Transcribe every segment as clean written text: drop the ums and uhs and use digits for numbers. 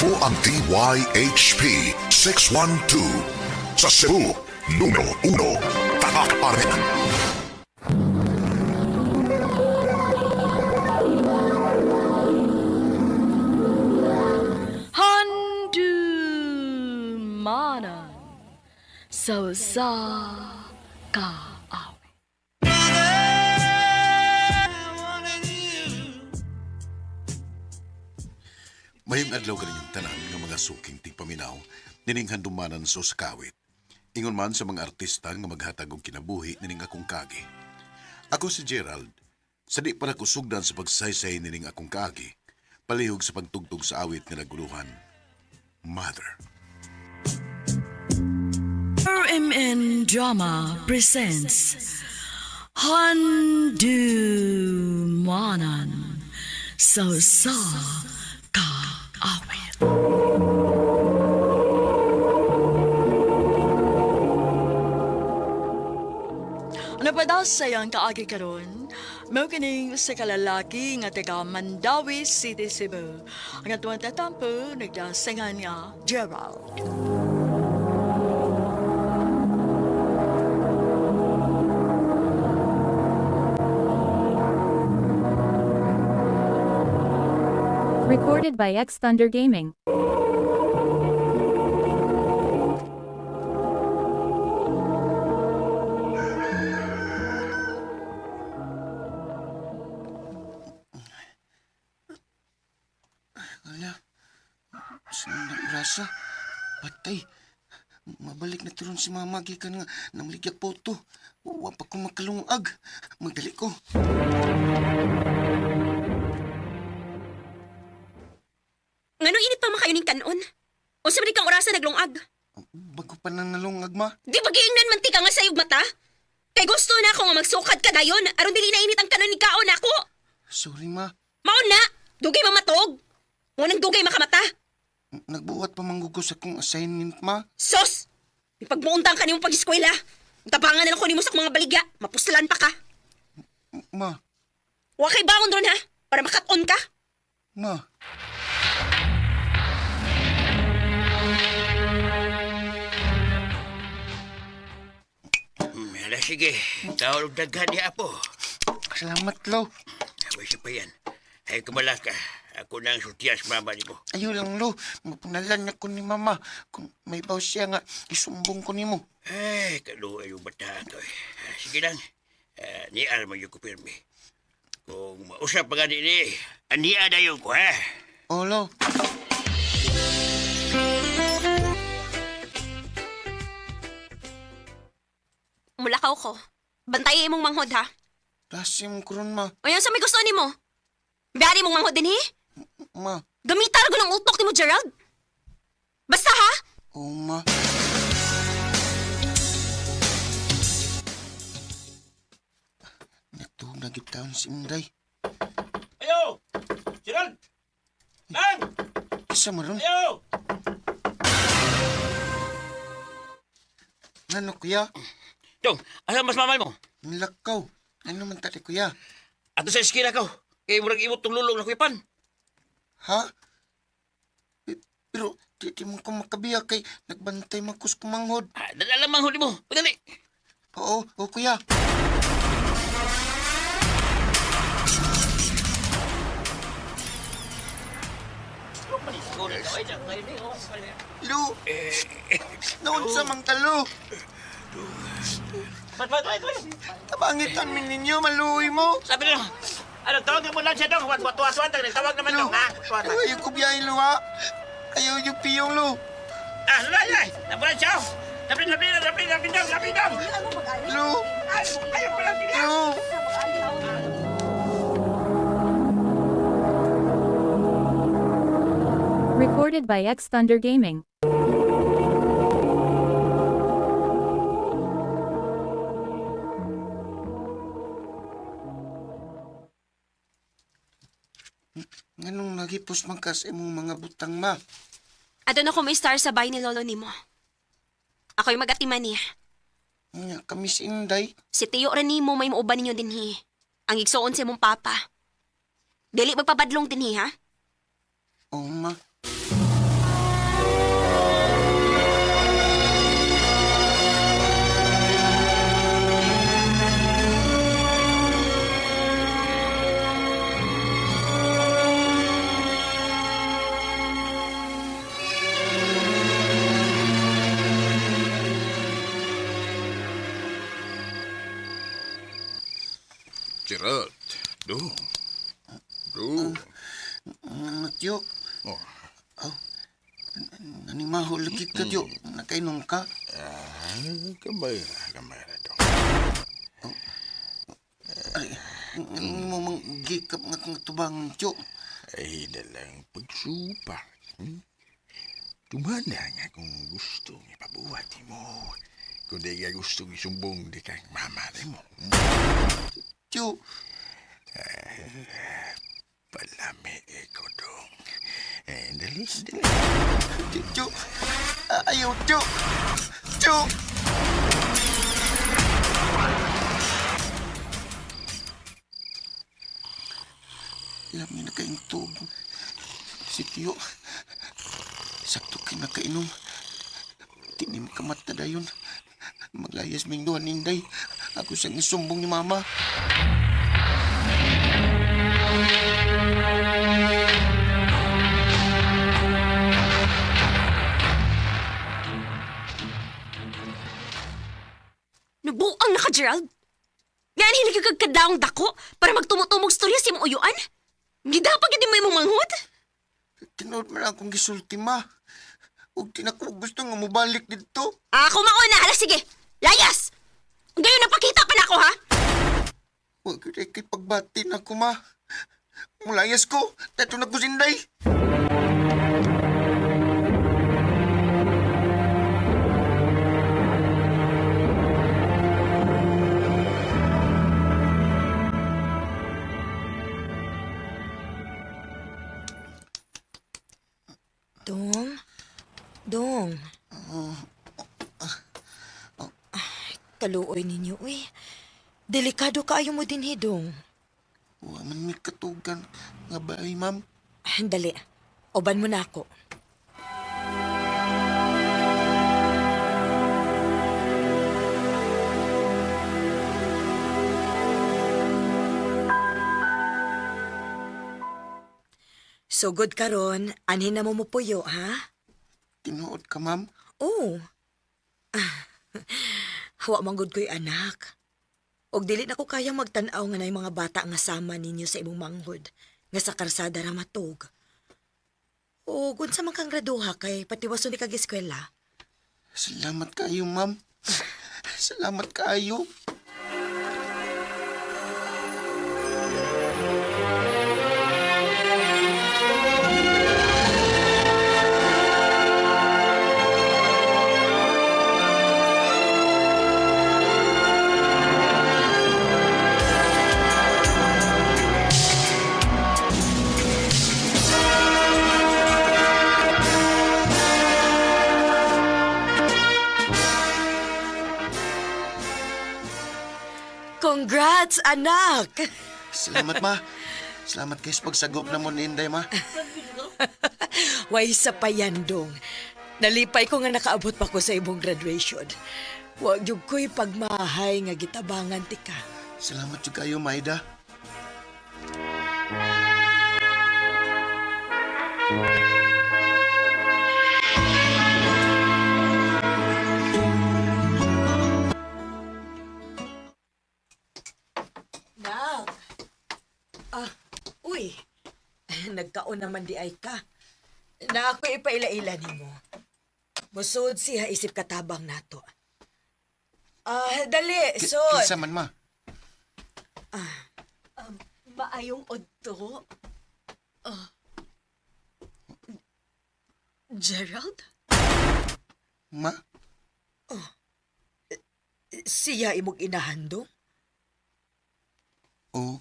Amo ang DYHP 612 sa Cebu, numero 1, Tatak Arena. Handumanan sa kaawi. Mayong adlaw kaninyong tanan ng mga suking tigpaminaw, nining handumanan sa kawit. Ingon man sa mga artista nga maghatag og kinabuhi nining akong kagi. Ako si Gerald, sa di para kusugdan sa pagsaysay nining akong kagi, palihog sa pagtugtog sa awit nga naguluhan, Mother. RMN Drama presents Handumanan sa kaawit. Ano pa daw sayang kaagi karon? Mao kining sa kalalaki nga taga Mandawi City, Cebu. Ang atuang tatampo nagdasingan nga Gerald. Recorded by X Thunder Gaming. Ala, sinang rasa, patay. Mabalik na turon si mama gikan nga namaligyak po to. Wa pa ko makalungag. Magdali ko. Ngano init pa makayo ning kanon? O sa kang orasa naglungag? Bago pa nang nalungag, ma. Di ba giingnan man tika nga sayog mata? Kay gusto na ako nga magsukad ka dayon aron dili na init ang kanon ni kaon ako. Sorry, ma. Mao na, dugay mamatog. Ngunang dugay makamata. Nagbuhat pa manggugos akong assignment, ma. Sos! Ipagmuuntang ka nimong pag-eskwela. Tabangan na lang ko nimo sa mga baligya. Mapuslan pa ka. Ma. Wa kay bangon ron ha, para makat-on ka. Ma. Ala, sige. Tawag daghan niya po. Salamat, lo. Away siya pa yan. Ay, kumala ka. Ako na ang sultiyas mama ni mo. Ayaw lang, lo. Mapunalan ako ni mama. Kung may baw siya nga, isumbong ko ni mo. Ay, kaluwa yung bata ko. Sige lang. Niar mo yung kupirmi. Kung mausap pa nga din niya na yung ko, ha? O, lo. Mulakaw ko. Bantayin imong manghod ha. Klase mo karon, ma. O yan sa may gusto nimo. Biyari mong manghod din Ma. Gamitar ko ng utok ni mo, Gerald. Basta ha? O, ma. Natuhog na gitaon si Inday. Ayo! Gerald! Nang! Isa mo ron. Ayo! Ano, kuya? Dong, asa mas mamal mo? Nilakaw. Ano man tali, kuya? Ato sa eskina ko. Kaya murag imot tong lulong na kuyapan. Ha? Pero, di mo ko makabiya kay nagbantay makus kumanghod. Dala manghod mo. Pagdali. Oo, kuya. Lu! Noon sa mang talo. Bat. Tabangitan min ninyo, maluwi mo. Sabi nyo, ano, tawag mo lang siya dong. Tuwas-tuwas, tawag naman Lu, dong, ha? ayaw ko biyahin, Lu, ha? Ayaw yung piyong, Lu. Lulay! Nabulan siya! Lapin dong! Lu! Ayaw pala siya! Lu! Recorded by X Thunder Gaming. Nganong nagipos man kas imong mga butang, ma? Adto na ko may star sa bahay ni lolo nimo. Ako'y mag-atiman niya. Nga kami si Inday. Si Tiyo rin nimo may mauban ninyo dinhi. Ang igsoon si mong papa. Dili magpabadlong dinhi ha? Oo, ma. Dong. Dong. Tyo, Oh. nanimahol lagi ka, Tyo. Nakainom ka. Kamay na dong. Ano mo manggikap nga kang tubang, Tyo? Ay, dalang pagsupa. Tumana nga kung gusto ipabuhat mo. Kung di ka gusto isumbong di kang mamari mo. Tyo, Palami ko dong. Dali. Tyo. Ayaw, Tyo. Tyo. Lami na kayong tub. Si Tyo. Sakto kinakainom. Tinim kamata dayon. Maglayas ming duhan ninday. Ako siyang isumbong ni Mama. Nabuang na ka, Gerald. Nga hindi ka kagkadaong dako para magtumutumog storya sa imong uyuan? Hindi dapat hindi mo imong manghod? Tinood man akong gisulti, Ma. Huwag tinako gusto nga mubalik dito. Ako mauna, hala sige. Layas! Ngayon napakita pa na ako, ha? Huwag kay pagbati na ko, Ma. Mulayas ko. Tato na ko sinday. Dong. Kaluoy ninyo, uy. Delikado kaayo mo din, Dong. Huwag man may katugan. Nga ba, Ma'am? Dali. Oban mo na ako. Sugod karon, anhin na mo puyo, ha? Tinuod ka, Ma'am? Oo. Hawa manggod ko'y anak. Og dili na ko kaya magtanaw nga na mga bata nga sama ninyo sa imong manghod nga sa karsada ra matog. O unsa man kang graduha kay patiwason ni kag eskwela. Salamat kayo, Ma'am. Salamat kayo. Congrats, anak! Salamat, Ma. Salamat kayo sa pagsagop na mo ni Inday, Ma. Way sa payandong. Nalipay ko nga nakaabot pa ko sa imong graduation. Huwag yung ko'y pagmahay nga gitabangan ti ka. Salamat yung kayo, Maida. Nak! Uy! Nagkaon naman di ay ka. Na ako ipaila-ila ni mo. Musod siya isip katabang nato. Dali, so... Kinsa man, Ma. Maayong odto. Gerald? Ma? Siya imong inahandong? Oo.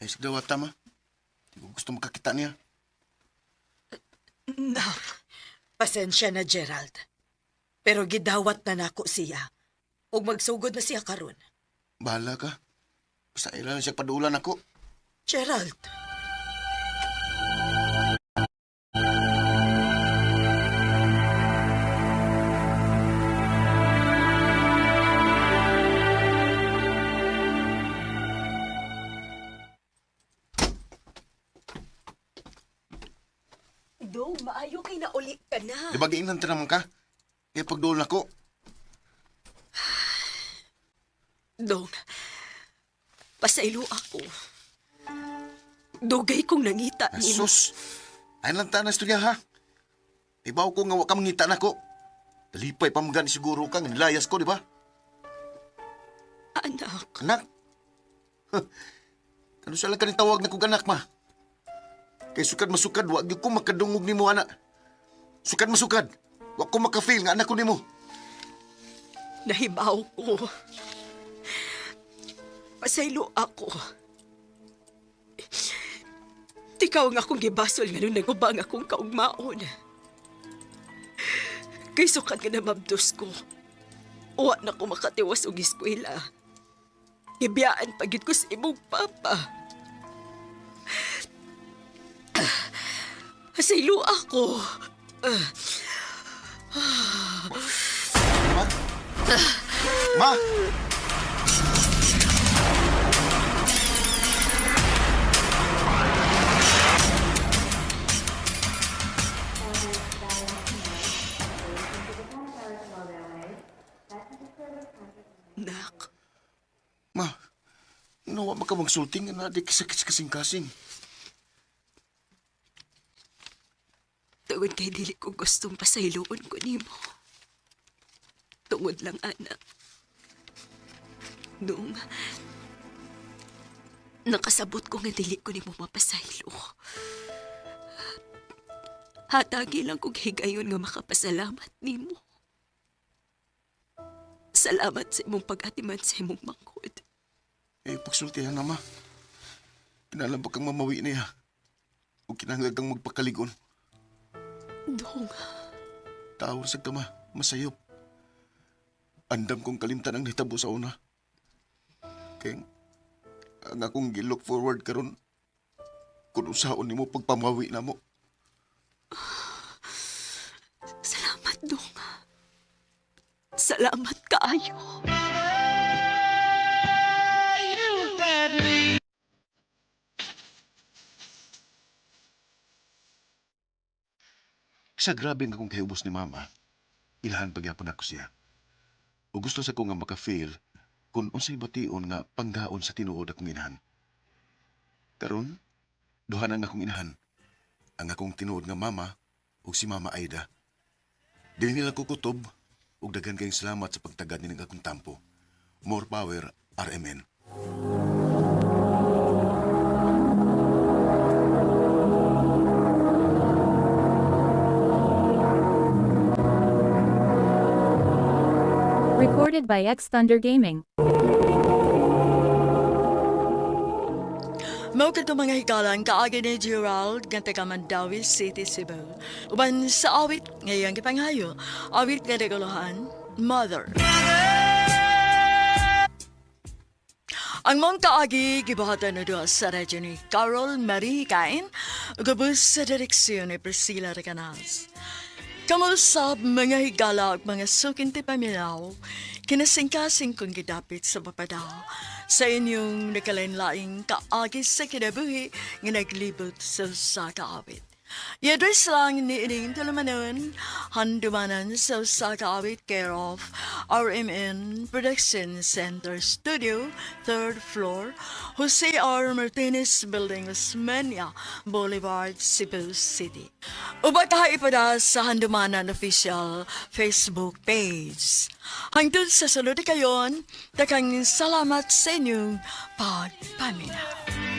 Ay, sigdawata, Ma. Di ko gusto makakita niya. Pasensya na, Gerald. Pero gidawat na nako siya. Ug magsugod na siya karon. Bahala ka. Basta ilan siya padulan ako. Gerald. Dong, maayo kay nauli ka na. Di ba giingnan naman ka? Kaya pagdulan ako. Dong, Pasaylo ako. Dugay kong nangita ni mo. Sus! Ay lang tanas to niya, ha? Ibaw ko nga wa ka mangita na ko. Talipay pamgan siguro ka, nga nilayas ko, di ba? Anak, Anak? Huh. Ano sa lang ka tawag na kong anak, ma? Kay sukad masukad, wag ko makadungog ni mo, anak. Sukad masukad. Wag ko makafeel nga anak ko ni mo. nahibaw ko. Pasaylo ako. Tikaw nga akong gibasol nga nung nagubang akong kaugmaon. Kay sukat nga na mabdos ko. Uwa na ko makatiwas og eskwela. Ibiyaan pagid ko sa imong papa. Pasaylo ako. Ma! Nak, Ma, nawa ba ka magsulting na di kisakit kasing-kasing? tungod kay dili ko gustong pasayloon ko nimo. Tungod lang, anak. Nung nakasabot ko nga dili ko nimo mapasaylo. Hatagi lang kong higayon nga makapasalamat nimo. Salamat sa imong pag-atiman sa imong mangkod. Eh, pagsultihan na, ma. Kinalam ba kang mamawi niya? O kinahangag kang magpakaligon? Dong, Tawar sa kama, masayop. Andam kong kalimtan ang hitabo sa una. Kaya ang akong gilook forward karon kung usaon ni mo pagpamawi na mo. salamat, Dong. Salamat kaayo. Sa grabe nga kong kahubos ni mama, ilahan pagyapon ako siya. O gusto sa ko nga maka-feel kung unsay bation nga panggaon sa tinuod akong inahan. Karon, duha na nga akong inahan. Ang akong tinuod nga mama ug si Mama Aida. Dili nila ko kutob ug daghan kayong salamat sa pagtagad ni akong tampo. More power, RMN. Recorded by X Thunder Gaming. Mao kadto mga hikalan kaagi ni Gerald nga taga Mandawi City, Cebu. Uban sa awit ngayong gipanghayo, awit nga reguluhan, Mother. Ang mong kaagi gibuhatan na doon sa radyo ni Carol Marie Hikain, gabos sa direksyon ni Priscilla Recanas. Kamusab mga higala at mga sukinti paminaw, kinasingkasing kong gidapit sa papadaw sa inyong nakalain-laing kaagi sa kinabuhi nga naglibot sa kaawit. I-address lang ni ining tulumanon, handumanan sa kaawit care of RMN Production Center Studio, 3rd floor, Jose R. Martinez Building, Osmeña Boulevard, Cebu City. Uba ka ipada sa handumanan official Facebook page. Hangtod sa sunod kayon, takang salamat sa inyong pagpaminaw.